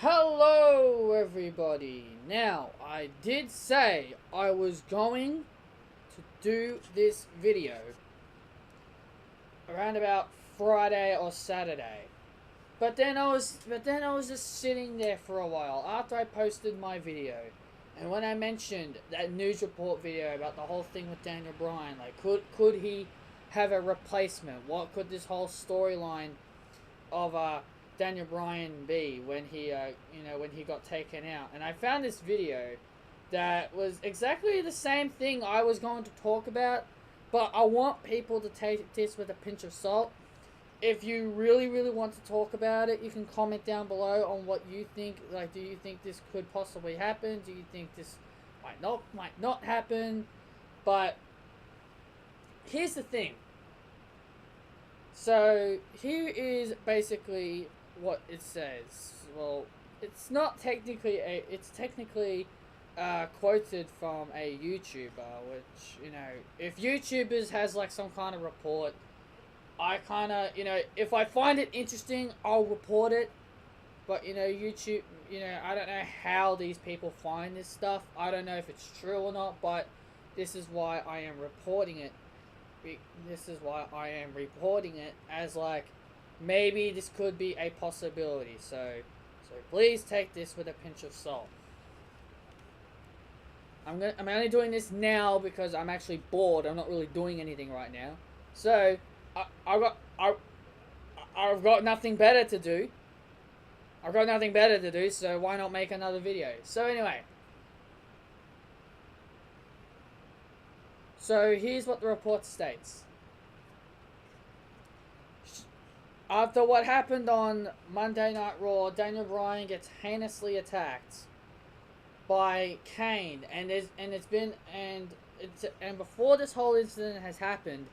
Hello, everybody. Now, I did say I was going to do this video around about Friday or Saturday. But then I was just sitting there for a while after I posted my video. And when I mentioned that news report video about the whole thing with Daniel Bryan, like could he have a replacement? What could this whole storyline of Daniel Bryan be when he got taken out? And I found this video that was exactly the same thing I was going to talk about, but I want people to take this with a pinch of salt. If you really, really want to talk about it, you can comment down below on what you think. Like, do you think this could possibly happen? Do you think this might not happen? But here's the thing. So here is basically what it says. Well, it's not technically it's technically quoted from a YouTuber, which, if YouTubers has like some kind of report, I kind of, if I find it interesting, I'll report it. But, YouTube, I don't know how these people find this stuff. I don't know if it's true or not, but this is why I am reporting it. This is why I am reporting it as, like, maybe this could be a possibility. So please take this with a pinch of salt. I'm only doing this now because I'm actually bored. I'm not really doing anything right now. So I've got nothing better to do. So why not make another video? So anyway. So here's what the report states. After what happened on Monday Night Raw, Daniel Bryan gets heinously attacked by Kane, and before this whole incident has happened,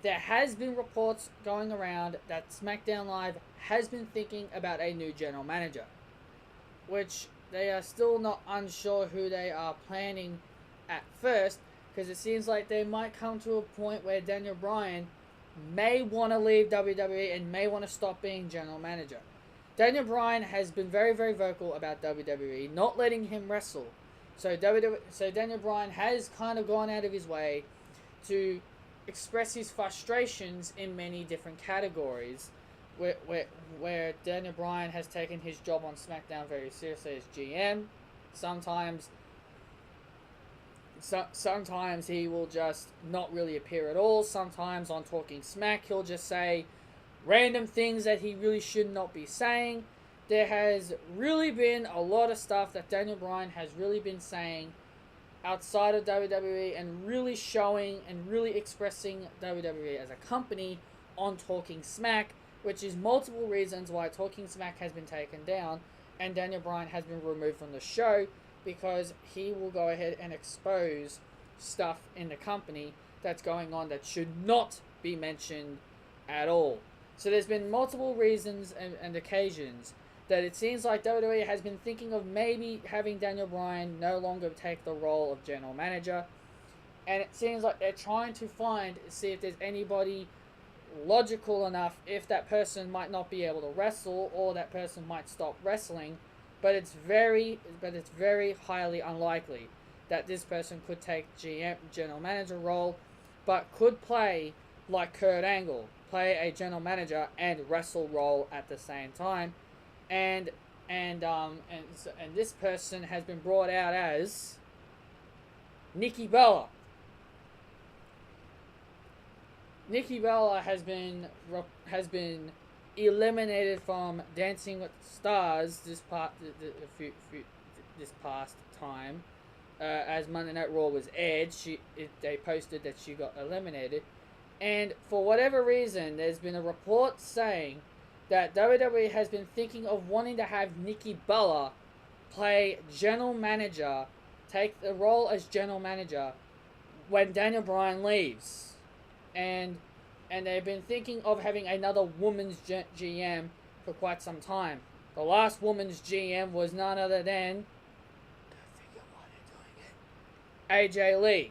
there has been reports going around that SmackDown Live has been thinking about a new general manager, which they are still not unsure who they are planning at first, because it seems like they might come to a point where Daniel Bryan may want to leave WWE and may want to stop being general manager. Daniel Bryan has been very, very vocal about WWE not letting him wrestle. So Daniel Bryan has kind of gone out of his way to express his frustrations in many different categories, where Daniel Bryan has taken his job on SmackDown very seriously as GM. Sometimes he will just not really appear at all. Sometimes on Talking Smack, he'll just say random things that he really should not be saying. There has really been a lot of stuff that Daniel Bryan has really been saying outside of WWE and really showing and really expressing WWE as a company on Talking Smack, which is multiple reasons why Talking Smack has been taken down and Daniel Bryan has been removed from the show, because he will go ahead and expose stuff in the company that's going on that should not be mentioned at all. So there's been multiple reasons and occasions that it seems like WWE has been thinking of maybe having Daniel Bryan no longer take the role of general manager. And it seems like they're trying to see if there's anybody logical enough, if that person might not be able to wrestle or that person might stop wrestling. But it's very highly unlikely that this person could take general manager role, but could play like Kurt Angle, play a general manager and wrestle role at the same time. And this person has been brought out as Nikki Bella. Nikki Bella has been eliminated from Dancing with the Stars this past time, as Monday Night Raw was aired. They posted that she got eliminated, and for whatever reason, there's been a report saying that WWE has been thinking of wanting to have Nikki Bella play general manager, take the role as general manager when Daniel Bryan leaves, and they've been thinking of having another woman's GM for quite some time. The last woman's GM was none other than AJ Lee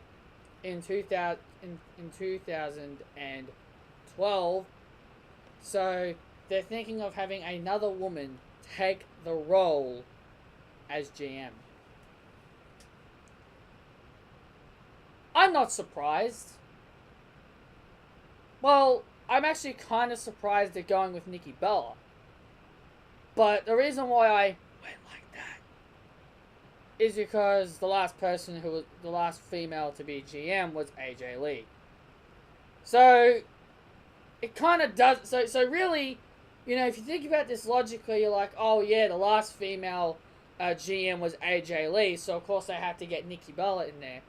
in 2012. So they're thinking of having another woman take the role as GM. I'm not surprised. Well, I'm actually kind of surprised they're going with Nikki Bella. But the reason why I went like that is because the last person who was the last female to be GM was AJ Lee. So it kind of does. So really, if you think about this logically, you're like, oh yeah, the last female GM was AJ Lee, so of course they have to get Nikki Bella in there.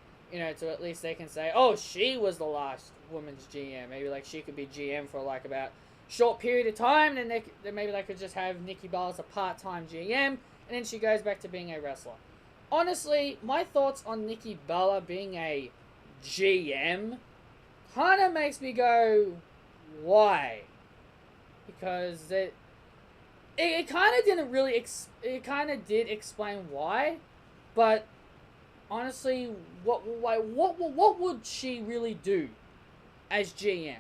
So at least they can say, oh, she was the last woman's GM. Maybe like she could be GM for like about a short period of time, then maybe they could just have Nikki Bella as a part-time GM, and then she goes back to being a wrestler. Honestly, my thoughts on Nikki Bella being a GM kind of makes me go, why? Because it kind of didn't really, it kind of did explain why, but honestly, what would she really do as GM?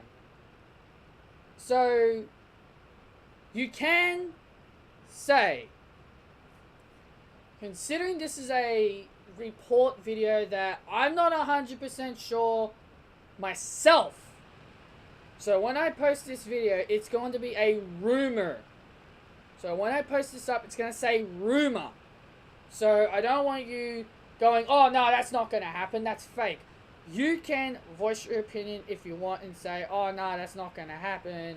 So, you can say, considering this is a report video that I'm not 100% sure myself. So when I post this video, it's going to be a rumor. So when I post this up, it's going to say rumor. So I don't want you going, oh no, that's not going to happen, that's fake. You can voice your opinion if you want and say, oh no, that's not going to happen,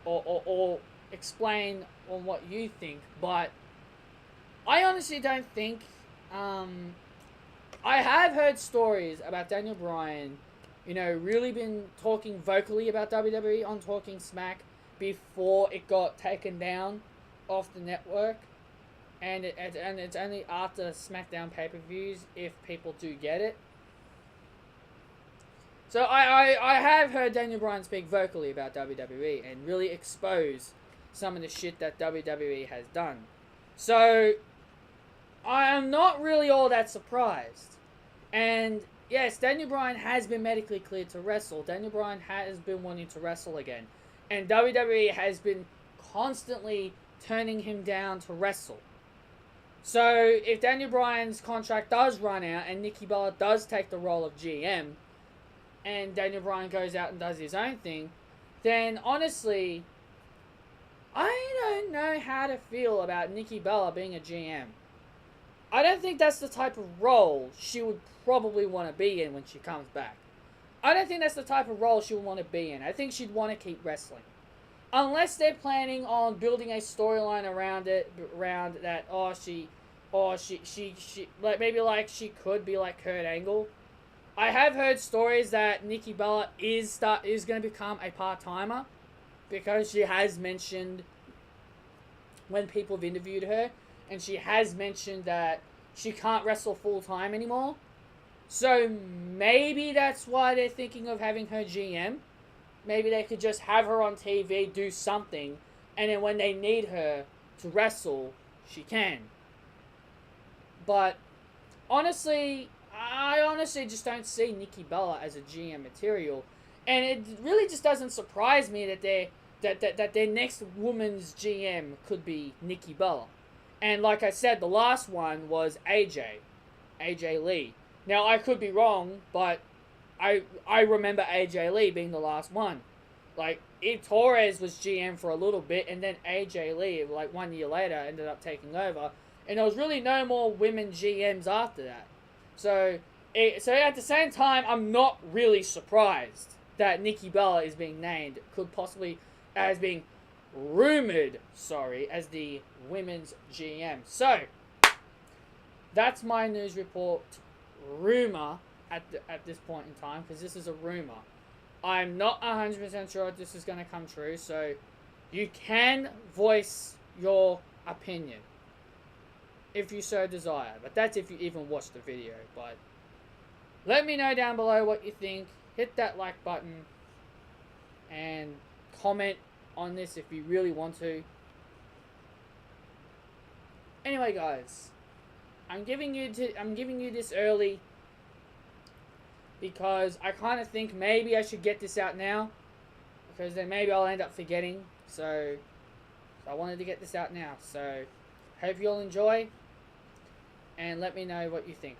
or explain on what you think. But I honestly don't think, I have heard stories about Daniel Bryan, really been talking vocally about WWE on Talking Smack before it got taken down off the network. And it's only after SmackDown pay-per-views if people do get it. So I have heard Daniel Bryan speak vocally about WWE and really expose some of the shit that WWE has done. So I am not really all that surprised. And yes, Daniel Bryan has been medically cleared to wrestle. Daniel Bryan has been wanting to wrestle again. And WWE has been constantly turning him down to wrestle. So, if Daniel Bryan's contract does run out and Nikki Bella does take the role of GM, and Daniel Bryan goes out and does his own thing, then honestly, I don't know how to feel about Nikki Bella being a GM. I don't think that's the type of role she would probably want to be in when she comes back. I don't think that's the type of role she would want to be in. I think she'd want to keep wrestling. Unless they're planning on building a storyline around that, like maybe like she could be like Kurt Angle. I have heard stories that Nikki Bella is going to become a part-timer because she has mentioned when people have interviewed her, and she has mentioned that she can't wrestle full-time anymore. So maybe that's why they're thinking of having her GM. Maybe they could just have her on TV, do something, and then when they need her to wrestle, she can. But honestly, I honestly just don't see Nikki Bella as a GM material, and it really just doesn't surprise me that their next woman's GM could be Nikki Bella. And like I said, the last one was AJ Lee. Now I could be wrong, but I remember AJ Lee being the last one. Like, Eve Torres was GM for a little bit, and then AJ Lee, like 1 year later, ended up taking over. And there was really no more women GMs after that. So at the same time, I'm not really surprised that Nikki Bella is being named, could possibly, as being rumored, as the women's GM. So, that's my news report rumor at this point in time, because this is a rumor. I'm not 100% sure if this is going to come true, so you can voice your opinion if you so desire, but that's if you even watch the video. But let me know down below what you think. Hit that like button and comment on this if you really want to. Anyway, guys, I'm giving you this early because I kind of think maybe I should get this out now, because then maybe I'll end up forgetting. So So I wanted to get this out now. So hope you all enjoy, and let me know what you think.